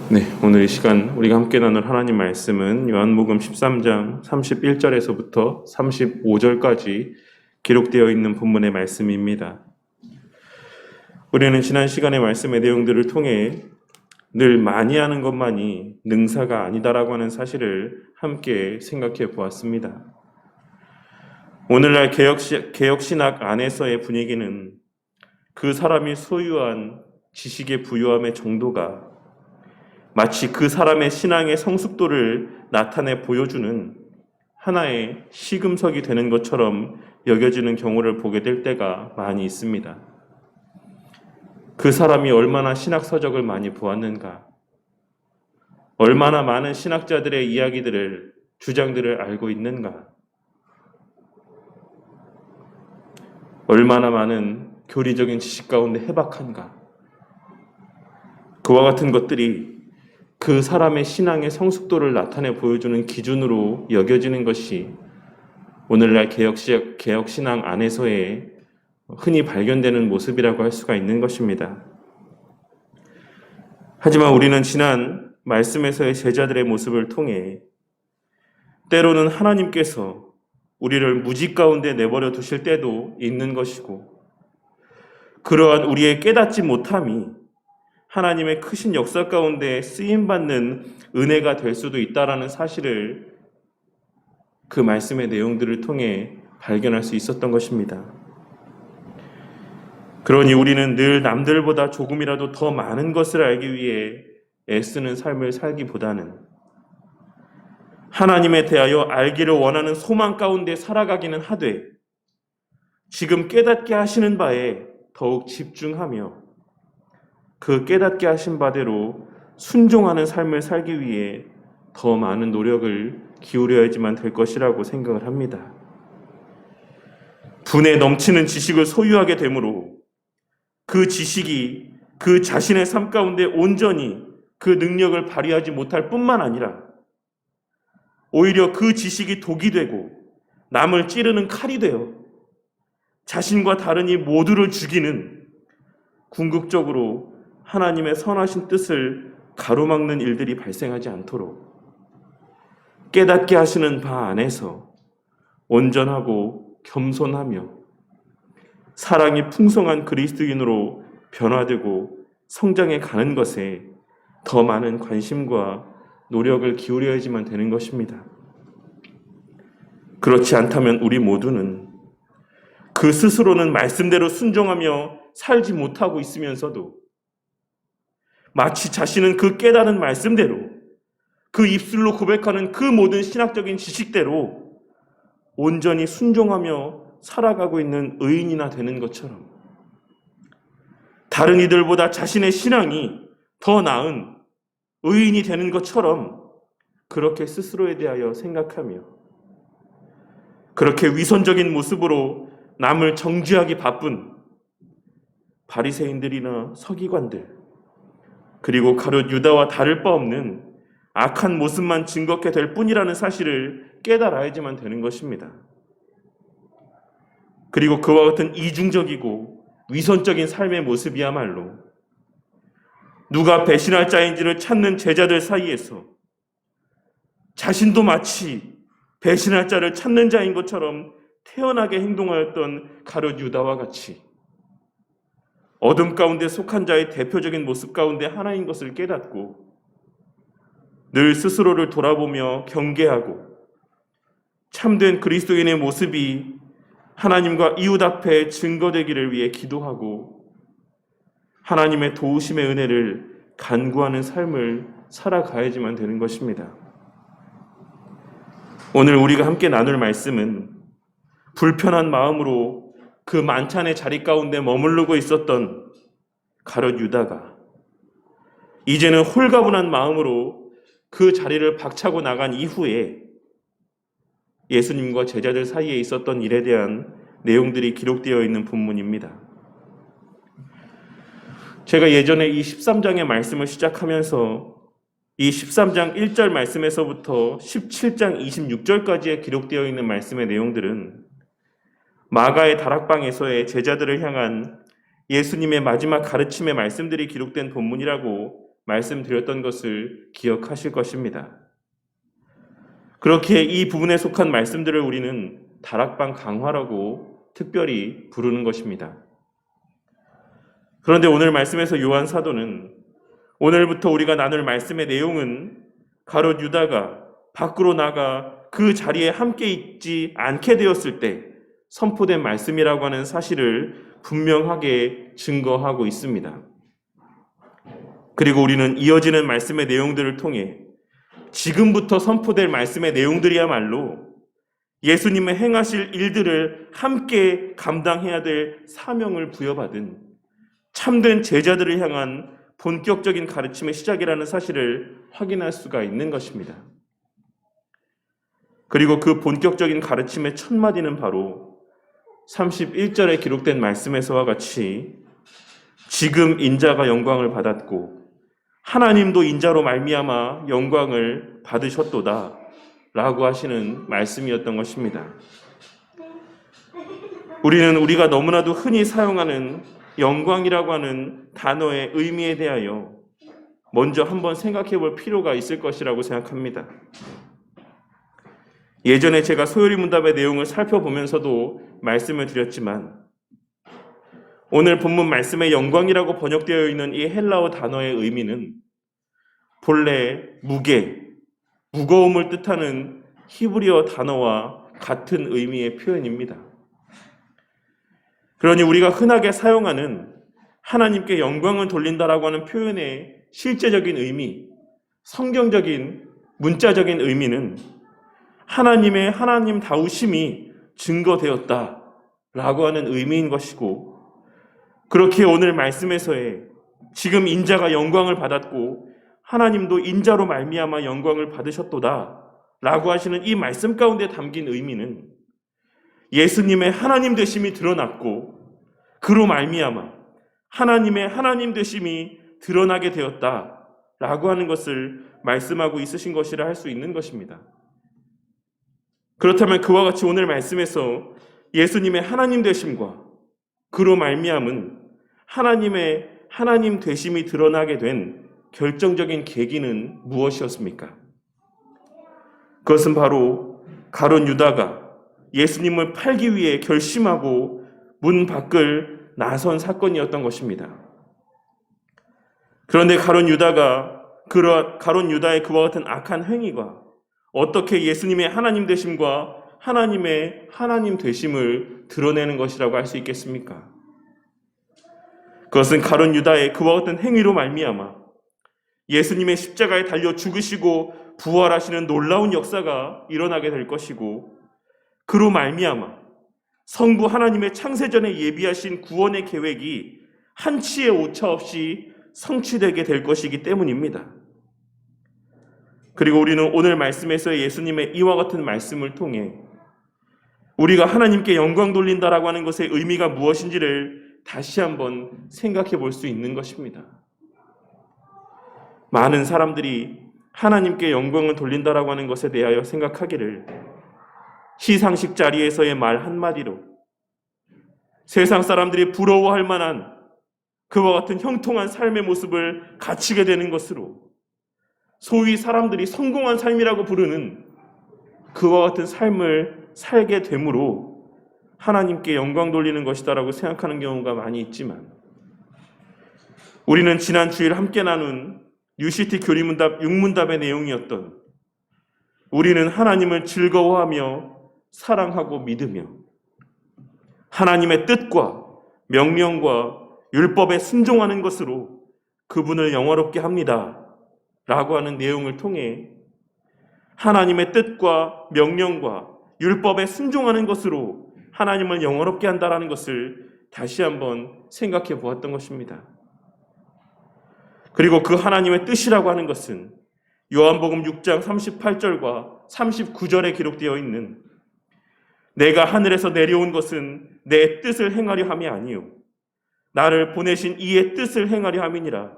네, 오늘 이 시간 우리가 함께 나눌 하나님 말씀은 요한복음 13장 31절에서부터 35절까지 기록되어 있는 본문의 말씀입니다. 우리는 지난 시간의 말씀의 내용들을 통해 늘 많이 하는 것만이 능사가 아니다라고 하는 사실을 함께 생각해 보았습니다. 오늘날 개혁신학 안에서의 분위기는 그 사람이 소유한 지식의 부유함의 정도가 마치 그 사람의 신앙의 성숙도를 나타내 보여주는 하나의 시금석이 되는 것처럼 여겨지는 경우를 보게 될 때가 많이 있습니다. 그 사람이 얼마나 신학서적을 많이 보았는가, 얼마나 많은 신학자들의 이야기들을, 주장들을 알고 있는가, 얼마나 많은 교리적인 지식 가운데 해박한가, 그와 같은 것들이 그 사람의 신앙의 성숙도를 나타내 보여주는 기준으로 여겨지는 것이 오늘날 개혁신앙 안에서의 흔히 발견되는 모습이라고 할 수가 있는 것입니다. 하지만 우리는 지난 말씀에서의 제자들의 모습을 통해 때로는 하나님께서 우리를 무지 가운데 내버려 두실 때도 있는 것이고, 그러한 우리의 깨닫지 못함이 하나님의 크신 역사 가운데 쓰임받는 은혜가 될 수도 있다라는 사실을 그 말씀의 내용들을 통해 발견할 수 있었던 것입니다. 그러니 우리는 늘 남들보다 조금이라도 더 많은 것을 알기 위해 애쓰는 삶을 살기보다는 하나님에 대하여 알기를 원하는 소망 가운데 살아가기는 하되 지금 깨닫게 하시는 바에 더욱 집중하며 그 깨닫게 하신 바대로 순종하는 삶을 살기 위해 더 많은 노력을 기울여야지만 될 것이라고 생각을 합니다. 분에 넘치는 지식을 소유하게 되므로 그 지식이 그 자신의 삶 가운데 온전히 그 능력을 발휘하지 못할 뿐만 아니라 오히려 그 지식이 독이 되고 남을 찌르는 칼이 되어 자신과 다른 이 모두를 죽이는, 궁극적으로 하나님의 선하신 뜻을 가로막는 일들이 발생하지 않도록 깨닫게 하시는 바 안에서 온전하고 겸손하며 사랑이 풍성한 그리스도인으로 변화되고 성장해 가는 것에 더 많은 관심과 노력을 기울여야지만 되는 것입니다. 그렇지 않다면 우리 모두는 그 스스로는 말씀대로 순종하며 살지 못하고 있으면서도 마치 자신은 그 깨달은 말씀대로, 그 입술로 고백하는 그 모든 신학적인 지식대로 온전히 순종하며 살아가고 있는 의인이나 되는 것처럼, 다른 이들보다 자신의 신앙이 더 나은 의인이 되는 것처럼 그렇게 스스로에 대하여 생각하며 그렇게 위선적인 모습으로 남을 정죄하기 바쁜 바리새인들이나 서기관들, 그리고 가룟 유다와 다를 바 없는 악한 모습만 증거케 될 뿐이라는 사실을 깨달아야지만 되는 것입니다. 그리고 그와 같은 이중적이고 위선적인 삶의 모습이야말로 누가 배신할 자인지를 찾는 제자들 사이에서 자신도 마치 배신할 자를 찾는 자인 것처럼 태연하게 행동하였던 가룟 유다와 같이 어둠 가운데 속한 자의 대표적인 모습 가운데 하나인 것을 깨닫고 늘 스스로를 돌아보며 경계하고 참된 그리스도인의 모습이 하나님과 이웃 앞에 증거되기를 위해 기도하고 하나님의 도우심의 은혜를 간구하는 삶을 살아가야지만 되는 것입니다. 오늘 우리가 함께 나눌 말씀은 불편한 마음으로 그 만찬의 자리 가운데 머무르고 있었던 가룟 유다가 이제는 홀가분한 마음으로 그 자리를 박차고 나간 이후에 예수님과 제자들 사이에 있었던 일에 대한 내용들이 기록되어 있는 본문입니다. 제가 예전에 이 13장의 말씀을 시작하면서 이 13장 1절 말씀에서부터 17장 26절까지에 기록되어 있는 말씀의 내용들은 마가의 다락방에서의 제자들을 향한 예수님의 마지막 가르침의 말씀들이 기록된 본문이라고 말씀드렸던 것을 기억하실 것입니다. 그렇게 이 부분에 속한 말씀들을 우리는 다락방 강화라고 특별히 부르는 것입니다. 그런데 오늘 말씀에서 요한 사도는 오늘부터 우리가 나눌 말씀의 내용은 가롯 유다가 밖으로 나가 그 자리에 함께 있지 않게 되었을 때 선포된 말씀이라고 하는 사실을 분명하게 증거하고 있습니다. 그리고 우리는 이어지는 말씀의 내용들을 통해 지금부터 선포될 말씀의 내용들이야말로 예수님의 행하실 일들을 함께 감당해야 될 사명을 부여받은 참된 제자들을 향한 본격적인 가르침의 시작이라는 사실을 확인할 수가 있는 것입니다. 그리고 그 본격적인 가르침의 첫 마디는 바로 31절에 기록된 말씀에서와 같이 지금 인자가 영광을 받았고 하나님도 인자로 말미암아 영광을 받으셨도다 라고 하시는 말씀이었던 것입니다. 우리는 우리가 너무나도 흔히 사용하는 영광이라고 하는 단어의 의미에 대하여 먼저 한번 생각해 볼 필요가 있을 것이라고 생각합니다. 예전에 제가 소요리 문답의 내용을 살펴보면서도 말씀을 드렸지만 오늘 본문 말씀에 영광이라고 번역되어 있는 이 헬라어 단어의 의미는 본래 무게, 무거움을 뜻하는 히브리어 단어와 같은 의미의 표현입니다. 그러니 우리가 흔하게 사용하는 하나님께 영광을 돌린다라고 하는 표현의 실제적인 의미, 성경적인 문자적인 의미는 하나님의 하나님다우심이 증거되었다라고 하는 의미인 것이고, 그렇게 오늘 말씀에서의 지금 인자가 영광을 받았고 하나님도 인자로 말미암아 영광을 받으셨도다 라고 하시는 이 말씀 가운데 담긴 의미는 예수님의 하나님 되심이 드러났고 그로 말미암아 하나님의 하나님 되심이 드러나게 되었다 라고 하는 것을 말씀하고 있으신 것이라 할 수 있는 것입니다. 그렇다면 그와 같이 오늘 말씀에서 예수님의 하나님 되심과 그로 말미암은 하나님의 하나님 되심이 드러나게 된 결정적인 계기는 무엇이었습니까? 그것은 바로 가룟 유다가 예수님을 팔기 위해 결심하고 문 밖을 나선 사건이었던 것입니다. 그런데 가룟 유다의 그와 같은 악한 행위가 어떻게 예수님의 하나님 되심과 하나님의 하나님 되심을 드러내는 것이라고 할 수 있겠습니까? 그것은 가룟 유다의 그와 같은 행위로 말미암아 예수님의 십자가에 달려 죽으시고 부활하시는 놀라운 역사가 일어나게 될 것이고, 그로 말미암아 성부 하나님의 창세전에 예비하신 구원의 계획이 한치의 오차 없이 성취되게 될 것이기 때문입니다. 그리고 우리는 오늘 말씀에서 예수님의 이와 같은 말씀을 통해 우리가 하나님께 영광 돌린다라고 하는 것의 의미가 무엇인지를 다시 한번 생각해 볼 수 있는 것입니다. 많은 사람들이 하나님께 영광을 돌린다라고 하는 것에 대하여 생각하기를 시상식 자리에서의 말 한마디로 세상 사람들이 부러워할 만한 그와 같은 형통한 삶의 모습을 갖추게 되는 것으로 소위 사람들이 성공한 삶이라고 부르는 그와 같은 삶을 살게 되므로 하나님께 영광 돌리는 것이다라고 생각하는 경우가 많이 있지만, 우리는 지난 주일 함께 나눈 UCT 교리문답 6문답의 내용이었던 우리는 하나님을 즐거워하며 사랑하고 믿으며 하나님의 뜻과 명령과 율법에 순종하는 것으로 그분을 영화롭게 합니다 라고 하는 내용을 통해 하나님의 뜻과 명령과 율법에 순종하는 것으로 하나님을 영화롭게 한다라는 것을 다시 한번 생각해 보았던 것입니다. 그리고 그 하나님의 뜻이라고 하는 것은 요한복음 6장 38절과 39절에 기록되어 있는 내가 하늘에서 내려온 것은 내 뜻을 행하려 함이 아니요 나를 보내신 이의 뜻을 행하려 함이니라.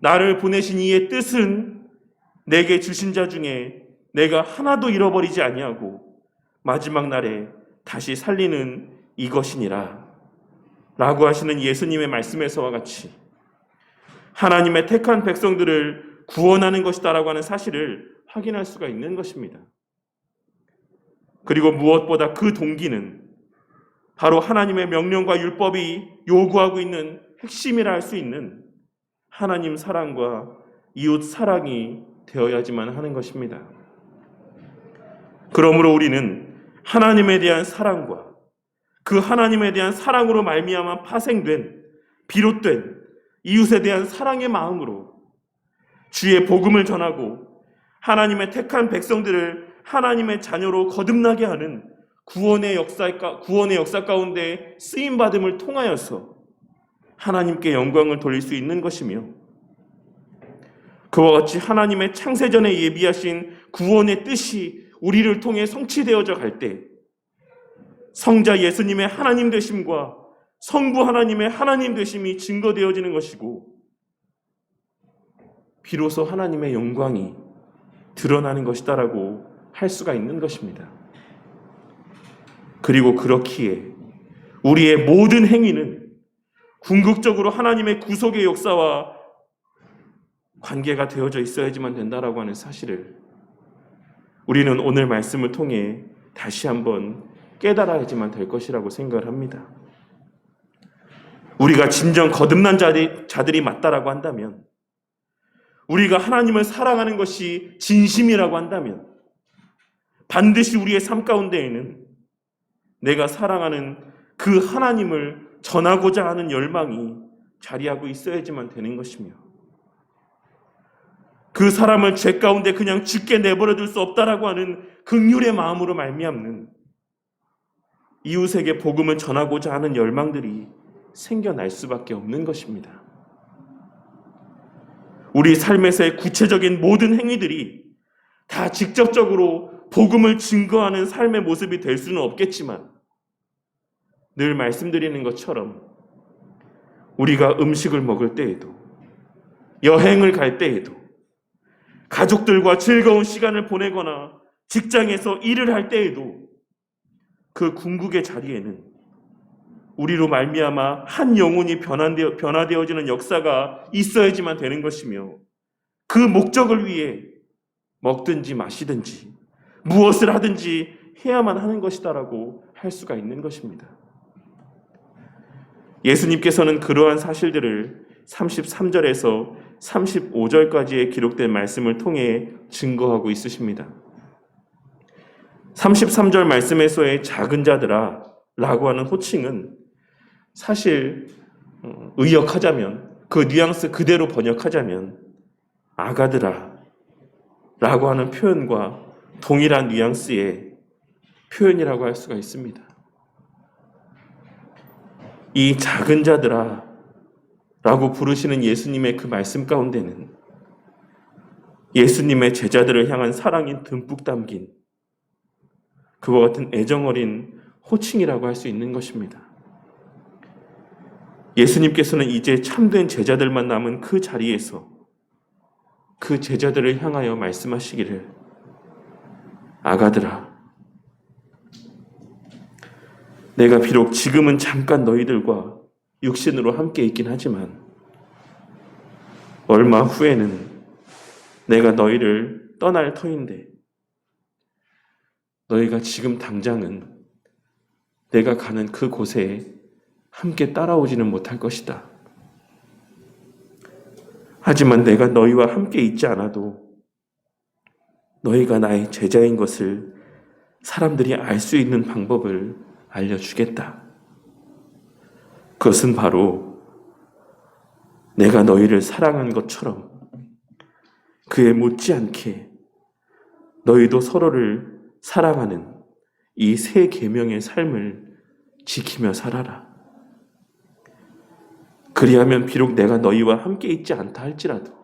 나를 보내신 이의 뜻은 내게 주신 자 중에 내가 하나도 잃어버리지 아니하고 마지막 날에 다시 살리는 이것이니라 라고 하시는 예수님의 말씀에서와 같이 하나님의 택한 백성들을 구원하는 것이다라고 하는 사실을 확인할 수가 있는 것입니다. 그리고 무엇보다 그 동기는 바로 하나님의 명령과 율법이 요구하고 있는 핵심이라 할 수 있는 하나님 사랑과 이웃 사랑이 되어야지만 하는 것입니다. 그러므로 우리는 하나님에 대한 사랑과 그 하나님에 대한 사랑으로 말미암아 파생된, 비롯된 이웃에 대한 사랑의 마음으로 주의 복음을 전하고 하나님의 택한 백성들을 하나님의 자녀로 거듭나게 하는 구원의 역사 가운데 쓰임받음을 통하여서 하나님께 영광을 돌릴 수 있는 것이며, 그와 같이 하나님의 창세전에 예비하신 구원의 뜻이 우리를 통해 성취되어져 갈 때 성자 예수님의 하나님 되심과 성부 하나님의 하나님 되심이 증거되어지는 것이고, 비로소 하나님의 영광이 드러나는 것이다라고 할 수가 있는 것입니다. 그리고 그렇기에 우리의 모든 행위는 궁극적으로 하나님의 구속의 역사와 관계가 되어져 있어야지만 된다라고 하는 사실을 우리는 오늘 말씀을 통해 다시 한번 깨달아야지만 될 것이라고 생각을 합니다. 우리가 진정 거듭난 자들이 맞다라고 한다면, 우리가 하나님을 사랑하는 것이 진심이라고 한다면, 반드시 우리의 삶 가운데에는 내가 사랑하는 그 하나님을 전하고자 하는 열망이 자리하고 있어야지만 되는 것이며, 그 사람을 죄 가운데 그냥 죽게 내버려 둘 수 없다라고 하는 긍휼의 마음으로 말미암는 이웃에게 복음을 전하고자 하는 열망들이 생겨날 수밖에 없는 것입니다. 우리 삶에서의 구체적인 모든 행위들이 다 직접적으로 복음을 증거하는 삶의 모습이 될 수는 없겠지만, 늘 말씀드리는 것처럼 우리가 음식을 먹을 때에도, 여행을 갈 때에도, 가족들과 즐거운 시간을 보내거나 직장에서 일을 할 때에도 그 궁극의 자리에는 우리로 말미암아 한 영혼이 변화되어지는 역사가 있어야지만 되는 것이며, 그 목적을 위해 먹든지 마시든지 무엇을 하든지 해야만 하는 것이다라고 할 수가 있는 것입니다. 예수님께서는 그러한 사실들을 33절에서 35절까지의 기록된 말씀을 통해 증거하고 있으십니다. 33절 말씀에서의 작은 자들아 라고 하는 호칭은 사실 의역하자면, 그 뉘앙스 그대로 번역하자면 아가들아 라고 하는 표현과 동일한 뉘앙스의 표현이라고 할 수가 있습니다. 이 작은 자들아 라고 부르시는 예수님의 그 말씀 가운데는 예수님의 제자들을 향한 사랑이 듬뿍 담긴 그와 같은 애정어린 호칭이라고 할 수 있는 것입니다. 예수님께서는 이제 참된 제자들만 남은 그 자리에서 그 제자들을 향하여 말씀하시기를, 아가들아, 내가 비록 지금은 잠깐 너희들과 육신으로 함께 있긴 하지만 얼마 후에는 내가 너희를 떠날 터인데 너희가 지금 당장은 내가 가는 그 곳에 함께 따라오지는 못할 것이다. 하지만 내가 너희와 함께 있지 않아도 너희가 나의 제자인 것을 사람들이 알 수 있는 방법을 알려주겠다. 그것은 바로 내가 너희를 사랑한 것처럼 그에 못지않게 너희도 서로를 사랑하는 이 새 계명의 삶을 지키며 살아라. 그리하면 비록 내가 너희와 함께 있지 않다 할지라도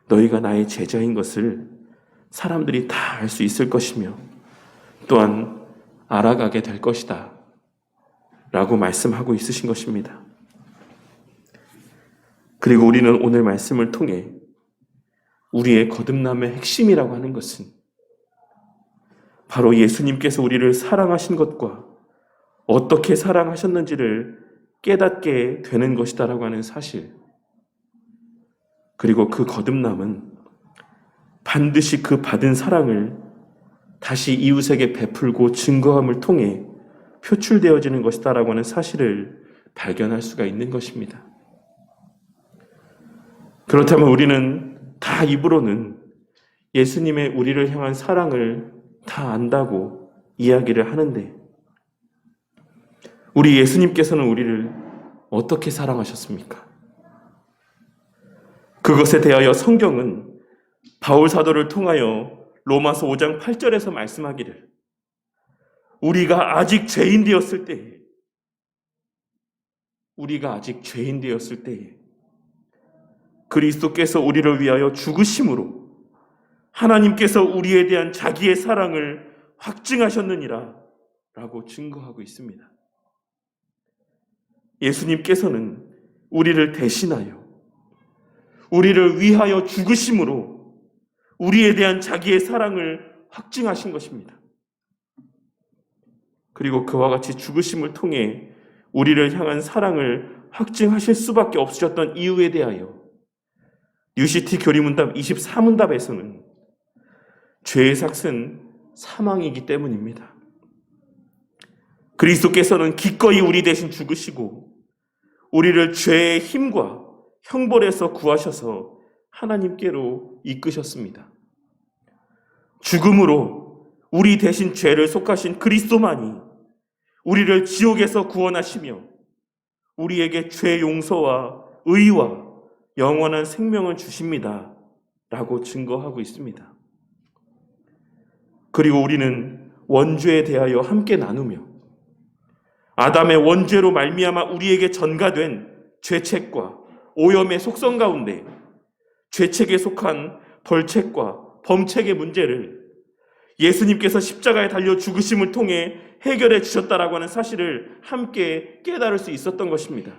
너희가 나의 제자인 것을 사람들이 다 알 수 있을 것이며 또한 알아가게 될 것이다 라고 말씀하고 있으신 것입니다. 그리고 우리는 오늘 말씀을 통해 우리의 거듭남의 핵심이라고 하는 것은 바로 예수님께서 우리를 사랑하신 것과 어떻게 사랑하셨는지를 깨닫게 되는 것이다라고 하는 사실, 그리고 그 거듭남은 반드시 그 받은 사랑을 다시 이웃에게 베풀고 증거함을 통해 표출되어지는 것이다라고 하는 사실을 발견할 수가 있는 것입니다. 그렇다면 우리는 다 입으로는 예수님의 우리를 향한 사랑을 다 안다고 이야기를 하는데, 우리 예수님께서는 우리를 어떻게 사랑하셨습니까? 그것에 대하여 성경은 바울 사도를 통하여 로마서 5장 8절에서 말씀하기를, 우리가 아직 죄인 되었을 때에 그리스도께서 우리를 위하여 죽으심으로 하나님께서 우리에 대한 자기의 사랑을 확증하셨느니라 라고 증거하고 있습니다. 예수님께서는 우리를 대신하여 우리를 위하여 죽으심으로 우리에 대한 자기의 사랑을 확증하신 것입니다. 그리고 그와 같이 죽으심을 통해 우리를 향한 사랑을 확증하실 수밖에 없으셨던 이유에 대하여 UCT 교리문답 24문답에서는 죄의 삭은 사망이기 때문입니다. 그리스도께서는 기꺼이 우리 대신 죽으시고 우리를 죄의 힘과 형벌에서 구하셔서 하나님께로 이끄셨습니다. 죽음으로 우리 대신 죄를 속하신 그리스도만이 우리를 지옥에서 구원하시며 우리에게 죄 용서와 의와 영원한 생명을 주십니다 라고 증거하고 있습니다. 그리고 우리는 원죄에 대하여 함께 나누며 아담의 원죄로 말미암아 우리에게 전가된 죄책과 오염의 속성 가운데 죄책에 속한 벌책과 범책의 문제를 예수님께서 십자가에 달려 죽으심을 통해 해결해 주셨다라고 하는 사실을 함께 깨달을 수 있었던 것입니다.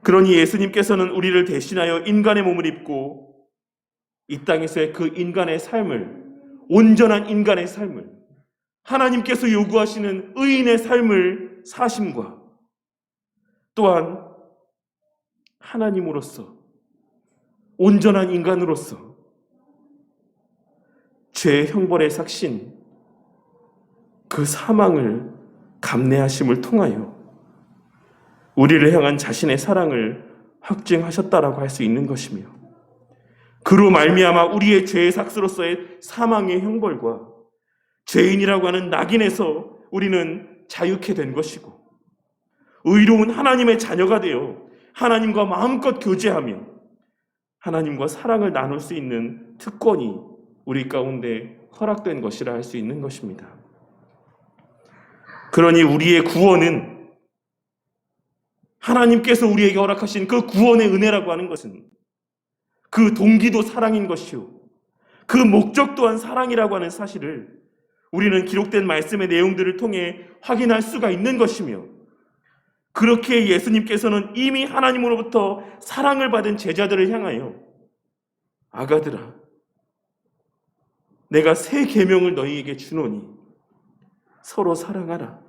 그러니 예수님께서는 우리를 대신하여 인간의 몸을 입고 이 땅에서의 그 인간의 삶을, 온전한 인간의 삶을, 하나님께서 요구하시는 의인의 삶을 사심과 또한 하나님으로서 온전한 인간으로서 죄의 형벌에 삭신 그 사망을 감내하심을 통하여 우리를 향한 자신의 사랑을 확증하셨다라고 할 수 있는 것이며, 그로 말미암아 우리의 죄의 삭스로서의 사망의 형벌과 죄인이라고 하는 낙인에서 우리는 자유케 된 것이고, 의로운 하나님의 자녀가 되어 하나님과 마음껏 교제하며 하나님과 사랑을 나눌 수 있는 특권이 우리 가운데 허락된 것이라 할 수 있는 것입니다. 그러니 우리의 구원은, 하나님께서 우리에게 허락하신 그 구원의 은혜라고 하는 것은 그 동기도 사랑인 것이요, 그 목적 또한 사랑이라고 하는 사실을 우리는 기록된 말씀의 내용들을 통해 확인할 수가 있는 것이며, 그렇게 예수님께서는 이미 하나님으로부터 사랑을 받은 제자들을 향하여 아가들아, 내가 새 계명을 너희에게 주노니 서로 사랑하라.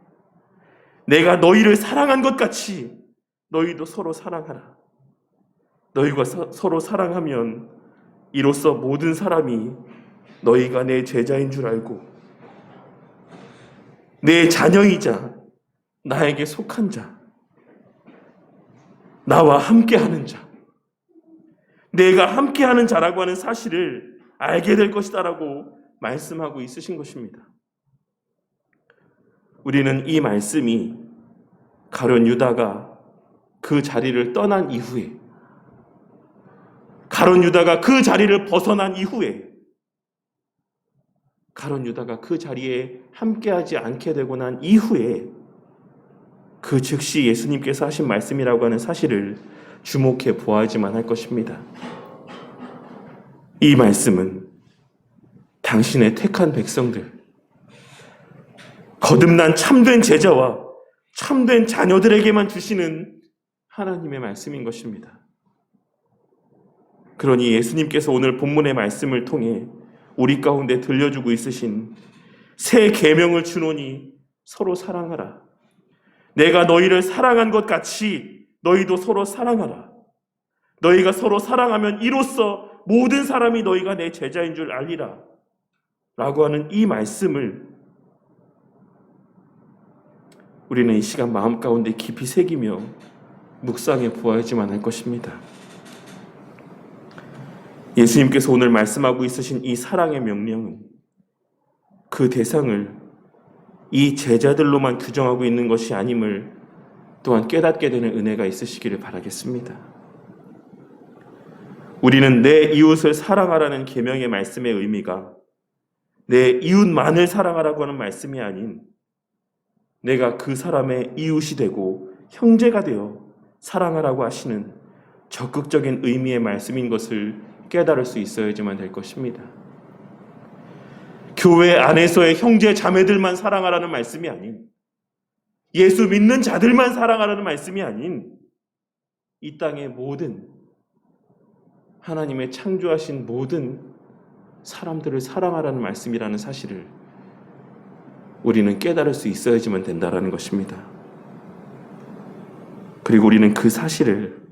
내가 너희를 사랑한 것 같이 너희도 서로 사랑하라. 너희가 서로 사랑하면 이로써 모든 사람이 너희가 내 제자인 줄 알고 내 자녀이자 나에게 속한 자, 나와 함께하는 자, 내가 함께하는 자라고 하는 사실을 알게 될 것이다라고 말씀하고 있으신 것입니다. 우리는 이 말씀이 가룟 유다가 그 자리를 떠난 이후에, 가룟 유다가 그 자리를 벗어난 이후에, 가룟 유다가 그 자리에 함께하지 않게 되고 난 이후에 그 즉시 예수님께서 하신 말씀이라고 하는 사실을 주목해 보아야지만 할 것입니다. 이 말씀은 당신의 택한 백성들, 거듭난 참된 제자와 참된 자녀들에게만 주시는 하나님의 말씀인 것입니다. 그러니 예수님께서 오늘 본문의 말씀을 통해 우리 가운데 들려주고 있으신 새 계명을 주노니 서로 사랑하라. 내가 너희를 사랑한 것 같이 너희도 서로 사랑하라. 너희가 서로 사랑하면 이로써 모든 사람이 너희가 내 제자인 줄 알리라 라고 하는 이 말씀을 우리는 이 시간 마음 가운데 깊이 새기며 묵상해 보아야지만 할 것입니다. 예수님께서 오늘 말씀하고 있으신 이 사랑의 명령은 그 대상을 이 제자들로만 규정하고 있는 것이 아님을 또한 깨닫게 되는 은혜가 있으시기를 바라겠습니다. 우리는 내 이웃을 사랑하라는 계명의 말씀의 의미가 내 이웃만을 사랑하라고 하는 말씀이 아닌 내가 그 사람의 이웃이 되고 형제가 되어 사랑하라고 하시는 적극적인 의미의 말씀인 것을 깨달을 수 있어야지만 될 것입니다. 교회 안에서의 형제 자매들만 사랑하라는 말씀이 아닌, 예수 믿는 자들만 사랑하라는 말씀이 아닌, 이 땅의 모든 하나님의 창조하신 모든 사람들을 사랑하라는 말씀이라는 사실을 우리는 깨달을 수 있어야지만 된다라는 것입니다. 그리고 우리는 그 사실을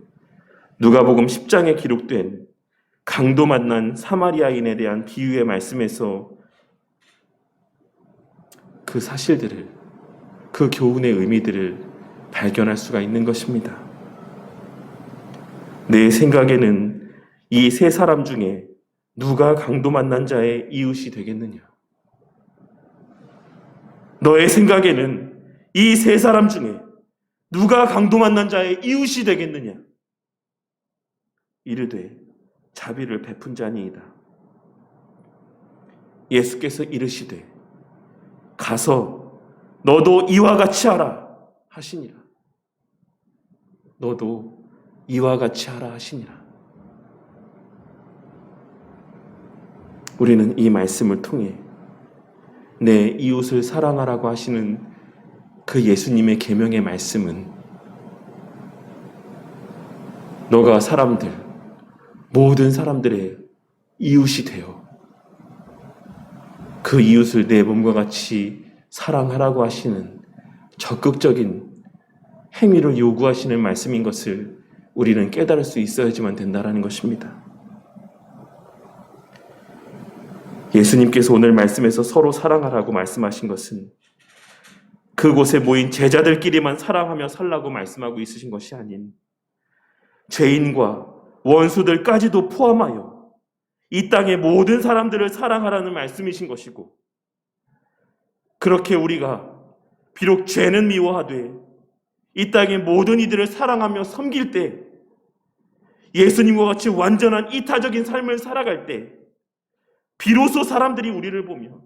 누가복음 10장에 기록된 강도 만난 사마리아인에 대한 비유의 말씀에서 그 사실들을, 그 교훈의 의미들을 발견할 수가 있는 것입니다. 내 생각에는 이 세 사람 중에 누가 강도 만난 자의 이웃이 되겠느냐? 너의 생각에는 이 세 사람 중에 누가 강도 만난 자의 이웃이 되겠느냐? 이르되 자비를 베푼 자니이다. 예수께서 이르시되 가서 너도 이와 같이 하라 하시니라. 너도 이와 같이 하라 하시니라. 우리는 이 말씀을 통해 내 이웃을 사랑하라고 하시는 그 예수님의 계명의 말씀은 너가 사람들, 모든 사람들의 이웃이 되어 그 이웃을 내 몸과 같이 사랑하라고 하시는 적극적인 행위를 요구하시는 말씀인 것을 우리는 깨달을 수 있어야지만 된다는 것입니다. 예수님께서 오늘 말씀에서 서로 사랑하라고 말씀하신 것은 그곳에 모인 제자들끼리만 사랑하며 살라고 말씀하고 있으신 것이 아닌 죄인과 원수들까지도 포함하여 이 땅의 모든 사람들을 사랑하라는 말씀이신 것이고, 그렇게 우리가 비록 죄는 미워하되 이 땅의 모든 이들을 사랑하며 섬길 때, 예수님과 같이 완전한 이타적인 삶을 살아갈 때 비로소 사람들이 우리를 보며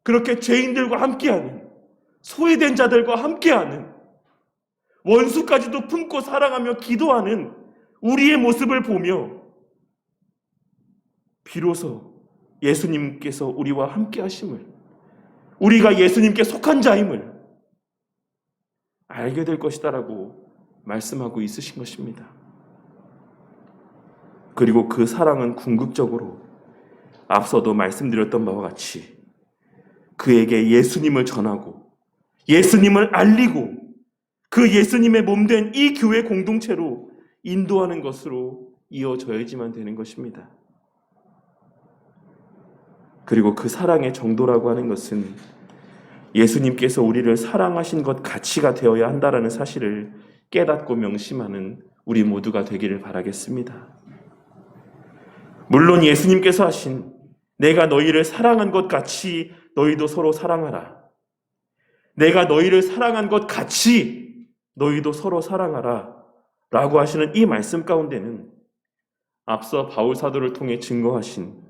그렇게 죄인들과 함께하는, 소외된 자들과 함께하는, 원수까지도 품고 사랑하며 기도하는 우리의 모습을 보며 비로소 예수님께서 우리와 함께 하심을, 우리가 예수님께 속한 자임을 알게 될 것이다라고 말씀하고 있으신 것입니다. 그리고 그 사랑은 궁극적으로 앞서도 말씀드렸던 바와 같이 그에게 예수님을 전하고 예수님을 알리고 그 예수님의 몸된 이 교회 공동체로 인도하는 것으로 이어져야지만 되는 것입니다. 그리고 그 사랑의 정도라고 하는 것은 예수님께서 우리를 사랑하신 것 가치가 되어야 한다는 사실을 깨닫고 명심하는 우리 모두가 되기를 바라겠습니다. 물론 예수님께서 하신 내가 너희를 사랑한 것 같이 너희도 서로 사랑하라, 내가 너희를 사랑한 것 같이 너희도 서로 사랑하라 라고 하시는 이 말씀 가운데는 앞서 바울 사도를 통해 증거하신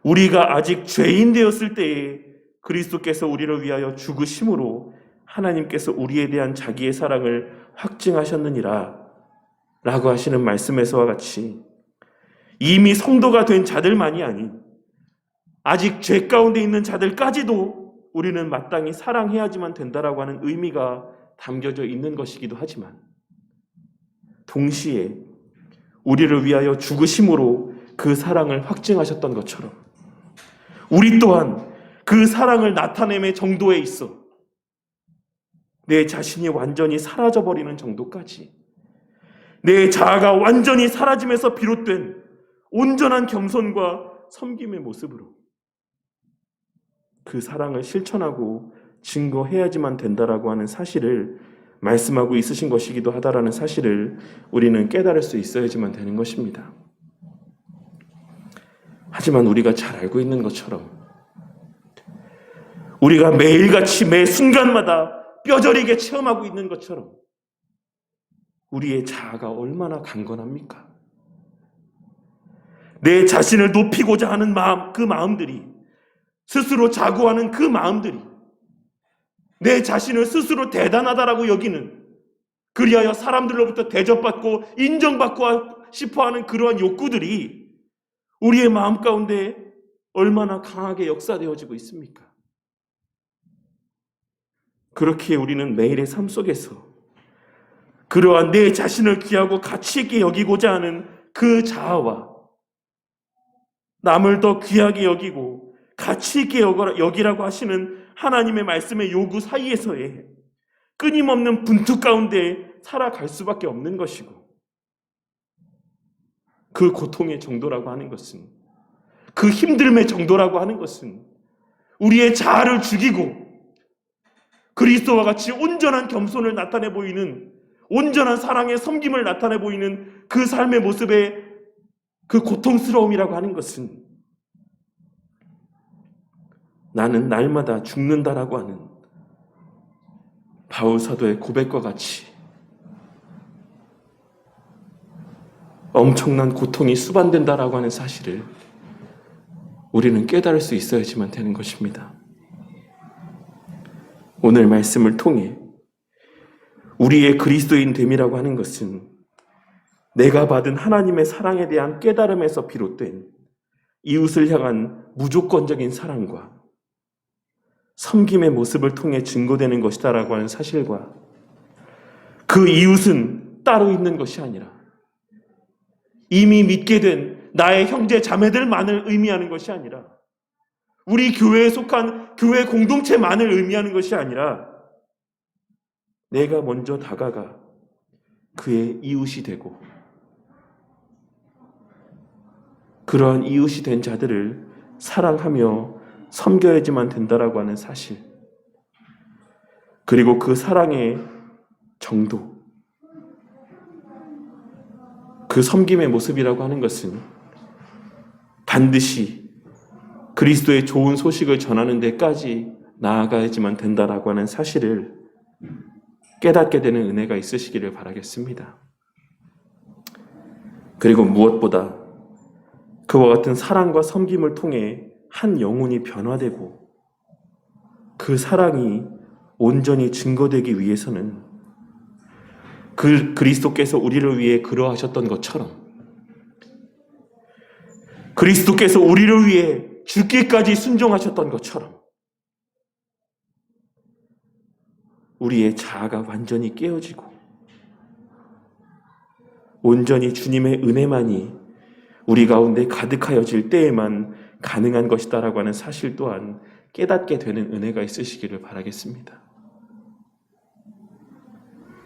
우리가 아직 죄인 되었을 때에 그리스도께서 우리를 위하여 죽으심으로 하나님께서 우리에 대한 자기의 사랑을 확증하셨느니라 라고 하시는 말씀에서와 같이 이미 성도가 된 자들만이 아닌 아직 죄 가운데 있는 자들까지도 우리는 마땅히 사랑해야지만 된다라고 하는 의미가 담겨져 있는 것이기도 하지만, 동시에 우리를 위하여 죽으심으로 그 사랑을 확증하셨던 것처럼 우리 또한 그 사랑을 나타냄의 정도에 있어 내 자신이 완전히 사라져버리는 정도까지 내 자아가 완전히 사라짐에서 비롯된 온전한 겸손과 섬김의 모습으로 그 사랑을 실천하고 증거해야지만 된다라고 하는 사실을 말씀하고 있으신 것이기도 하다라는 사실을 우리는 깨달을 수 있어야지만 되는 것입니다. 하지만 우리가 잘 알고 있는 것처럼 우리가 매일같이 매 순간마다 뼈저리게 체험하고 있는 것처럼 우리의 자아가 얼마나 강건합니까? 내 자신을 높이고자 하는 마음, 그 마음들이, 스스로 자고하는 그 마음들이, 내 자신을 스스로 대단하다라고 여기는, 그리하여 사람들로부터 대접받고 인정받고 싶어하는 그러한 욕구들이 우리의 마음 가운데 얼마나 강하게 역사되어지고 있습니까? 그렇게 우리는 매일의 삶 속에서 그러한 내 자신을 귀하고 가치 있게 여기고자 하는 그 자아와 남을 더 귀하게 여기고 가치 있게 여기라고 하시는 하나님의 말씀의 요구 사이에서의 끊임없는 분투 가운데 살아갈 수밖에 없는 것이고, 그 고통의 정도라고 하는 것은, 그 힘듦의 정도라고 하는 것은 우리의 자아를 죽이고 그리스도와 같이 온전한 겸손을 나타내 보이는, 온전한 사랑의 섬김을 나타내 보이는 그 삶의 모습의 그 고통스러움이라고 하는 것은 나는 날마다 죽는다라고 하는 바울 사도의 고백과 같이 엄청난 고통이 수반된다라고 하는 사실을 우리는 깨달을 수 있어야지만 되는 것입니다. 오늘 말씀을 통해 우리의 그리스도인 됨이라고 하는 것은 내가 받은 하나님의 사랑에 대한 깨달음에서 비롯된 이웃을 향한 무조건적인 사랑과 섬김의 모습을 통해 증거되는 것이다라고 하는 사실과, 그 이웃은 따로 있는 것이 아니라 이미 믿게 된 나의 형제 자매들만을 의미하는 것이 아니라, 우리 교회에 속한 교회 공동체만을 의미하는 것이 아니라 내가 먼저 다가가 그의 이웃이 되고 그러한 이웃이 된 자들을 사랑하며 섬겨야지만 된다라고 하는 사실, 그리고 그 사랑의 정도, 그 섬김의 모습이라고 하는 것은 반드시 그리스도의 좋은 소식을 전하는 데까지 나아가야지만 된다라고 하는 사실을 깨닫게 되는 은혜가 있으시기를 바라겠습니다. 그리고 무엇보다 그와 같은 사랑과 섬김을 통해 한 영혼이 변화되고 그 사랑이 온전히 증거되기 위해서는 그리스도께서 우리를 위해 그러하셨던 것처럼, 그리스도께서 우리를 위해 죽기까지 순종하셨던 것처럼 우리의 자아가 완전히 깨어지고 온전히 주님의 은혜만이 우리 가운데 가득하여질 때에만 가능한 것이다라고 하는 사실 또한 깨닫게 되는 은혜가 있으시기를 바라겠습니다.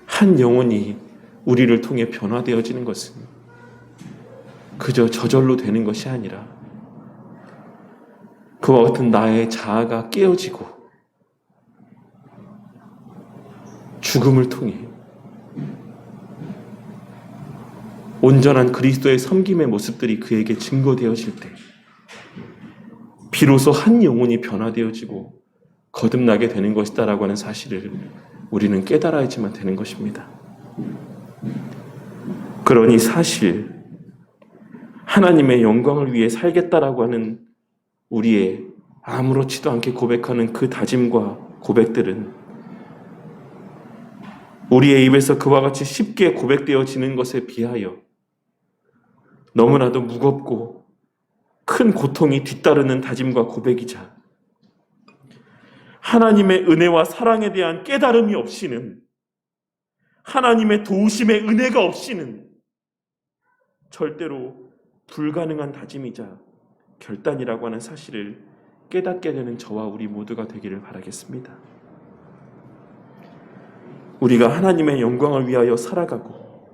한 영혼이 우리를 통해 변화되어지는 것은 그저 저절로 되는 것이 아니라 그와 같은 나의 자아가 깨어지고 죽음을 통해 온전한 그리스도의 섬김의 모습들이 그에게 증거되어질 때 비로소 한 영혼이 변화되어지고 거듭나게 되는 것이다라고 하는 사실을 우리는 깨달아야지만 되는 것입니다. 그러니 사실 하나님의 영광을 위해 살겠다라고 하는 우리의 아무렇지도 않게 고백하는 그 다짐과 고백들은 우리의 입에서 그와 같이 쉽게 고백되어지는 것에 비하여 너무나도 무겁고 큰 고통이 뒤따르는 다짐과 고백이자 하나님의 은혜와 사랑에 대한 깨달음이 없이는, 하나님의 도우심의 은혜가 없이는 절대로 불가능한 다짐이자 결단이라고 하는 사실을 깨닫게 되는 저와 우리 모두가 되기를 바라겠습니다. 우리가 하나님의 영광을 위하여 살아가고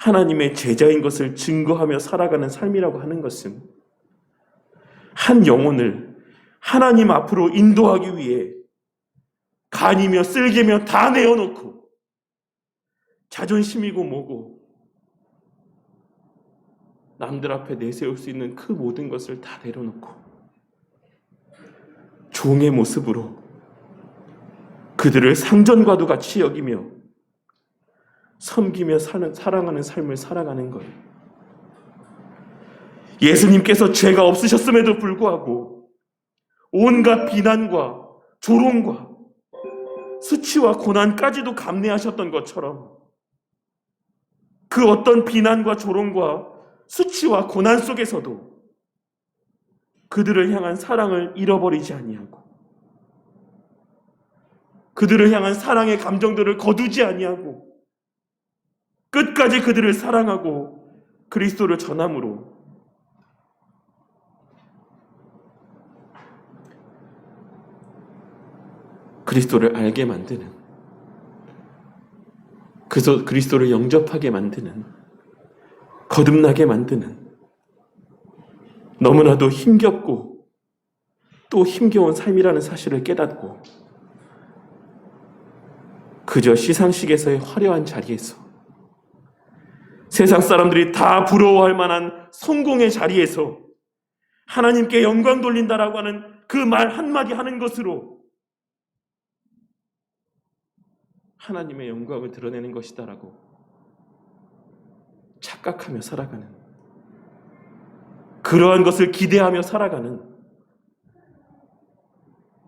하나님의 제자인 것을 증거하며 살아가는 삶이라고 하는 것은 한 영혼을 하나님 앞으로 인도하기 위해 간이며 쓸개며 다 내어놓고 자존심이고 뭐고 남들 앞에 내세울 수 있는 그 모든 것을 다 내려놓고 종의 모습으로 그들을 상전과도 같이 여기며 섬기며 사랑하는 삶을 살아가는 거예요. 예수님께서 죄가 없으셨음에도 불구하고 온갖 비난과 조롱과 수치와 고난까지도 감내하셨던 것처럼 그 어떤 비난과 조롱과 수치와 고난 속에서도 그들을 향한 사랑을 잃어버리지 아니하고 그들을 향한 사랑의 감정들을 거두지 아니하고 끝까지 그들을 사랑하고 그리스도를 전함으로 그리스도를 알게 만드는, 그래서 그리스도를 영접하게 만드는, 거듭나게 만드는 너무나도 힘겹고 또 힘겨운 삶이라는 사실을 깨닫고 그저 시상식에서의 화려한 자리에서 세상 사람들이 다 부러워할 만한 성공의 자리에서 하나님께 영광 돌린다라고 하는 그 말 한마디 하는 것으로 하나님의 영광을 드러내는 것이다라고 착각하며 살아가는, 그러한 것을 기대하며 살아가는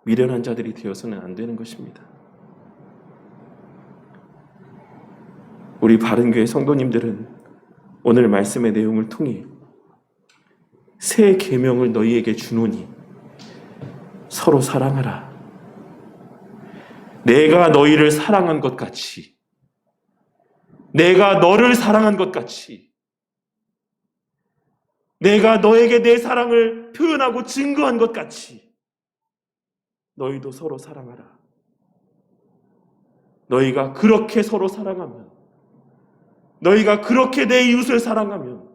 미련한 자들이 되어서는 안 되는 것입니다. 우리 바른교회 성도님들은 오늘 말씀의 내용을 통해 새 계명을 너희에게 주노니 서로 사랑하라. 내가 너희를 사랑한 것 같이, 내가 너를 사랑한 것 같이, 내가 너에게 내 사랑을 표현하고 증거한 것 같이 너희도 서로 사랑하라. 너희가 그렇게 서로 사랑하면, 너희가 그렇게 내 이웃을 사랑하면,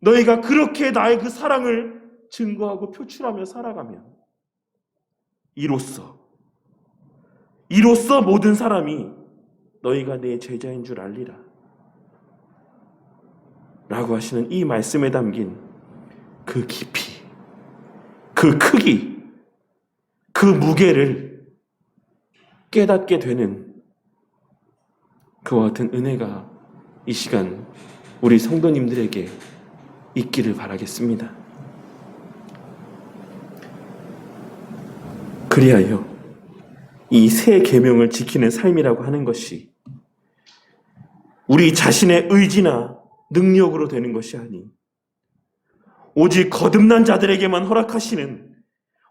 너희가 그렇게 나의 그 사랑을 증거하고 표출하며 살아가면 이로써 모든 사람이 너희가 내 제자인 줄 알리라 라고 하시는 이 말씀에 담긴 그 깊이, 그 크기, 그 무게를 깨닫게 되는 그와 같은 은혜가 이 시간 우리 성도님들에게 있기를 바라겠습니다. 그리하여 이 새 계명을 지키는 삶이라고 하는 것이 우리 자신의 의지나 능력으로 되는 것이 아닌 오직 거듭난 자들에게만 허락하시는,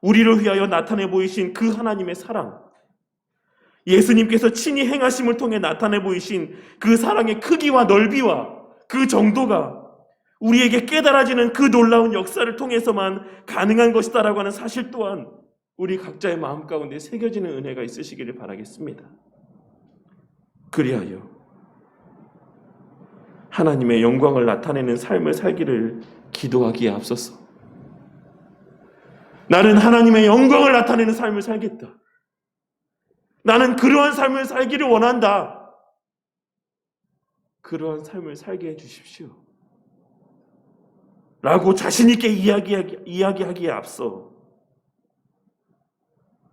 우리를 위하여 나타내 보이신 그 하나님의 사랑, 예수님께서 친히 행하심을 통해 나타내 보이신 그 사랑의 크기와 넓이와 그 정도가 우리에게 깨달아지는 그 놀라운 역사를 통해서만 가능한 것이다라고 하는 사실 또한 우리 각자의 마음 가운데 새겨지는 은혜가 있으시기를 바라겠습니다. 그리하여 하나님의 영광을 나타내는 삶을 살기를 기도하기에 앞서서 나는 하나님의 영광을 나타내는 삶을 살겠다. 나는 그러한 삶을 살기를 원한다. 그러한 삶을 살게 해주십시오. 라고 자신있게 이야기하기에 앞서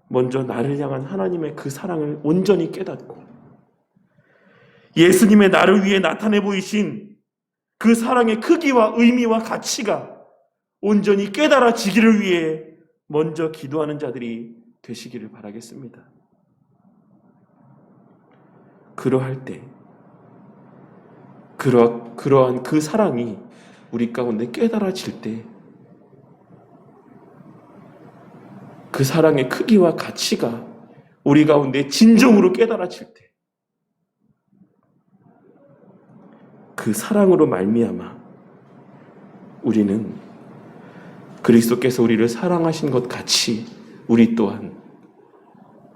먼저 나를 향한 하나님의 그 사랑을 온전히 깨닫고 예수님의 나를 위해 나타내 보이신 그 사랑의 크기와 의미와 가치가 온전히 깨달아지기를 위해 먼저 기도하는 자들이 되시기를 바라겠습니다. 그러할 때 그러한 그 사랑이 우리 가운데 깨달아질 때 그 사랑의 크기와 가치가 우리 가운데 진정으로 깨달아질 때 그 사랑으로 말미암아 우리는 그리스도께서 우리를 사랑하신 것 같이 우리 또한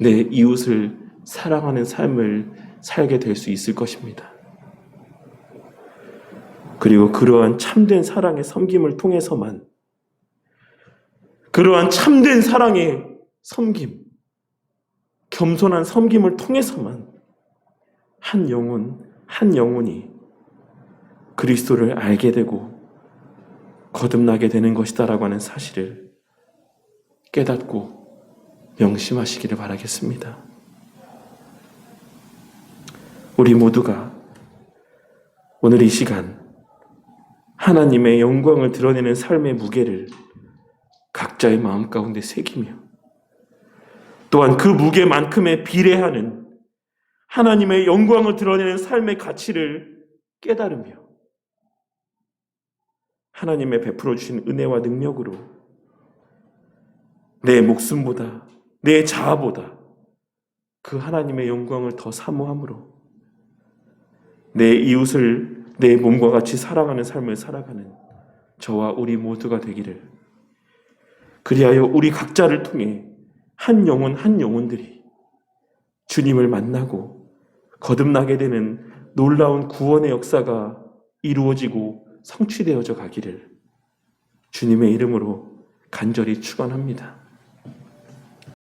내 이웃을 사랑하는 삶을 살게 될 수 있을 것입니다. 그리고 그러한 참된 사랑의 섬김을 통해서만, 그러한 참된 사랑의 섬김, 겸손한 섬김을 통해서만 한 영혼이 그리스도를 알게 되고 거듭나게 되는 것이다라고 하는 사실을 깨닫고 명심하시기를 바라겠습니다. 우리 모두가 오늘 이 시간 하나님의 영광을 드러내는 삶의 무게를 각자의 마음 가운데 새기며, 또한 그 무게만큼에 비례하는 하나님의 영광을 드러내는 삶의 가치를 깨달으며 하나님의 베풀어 주신 은혜와 능력으로 내 목숨보다, 내 자아보다 그 하나님의 영광을 더 사모함으로 내 이웃을 내 몸과 같이 사랑하는 삶을 살아가는 저와 우리 모두가 되기를, 그리하여 우리 각자를 통해 한 영혼들이 주님을 만나고 거듭나게 되는 놀라운 구원의 역사가 이루어지고 성취되어져 가기를 주님의 이름으로 간절히 축원합니다.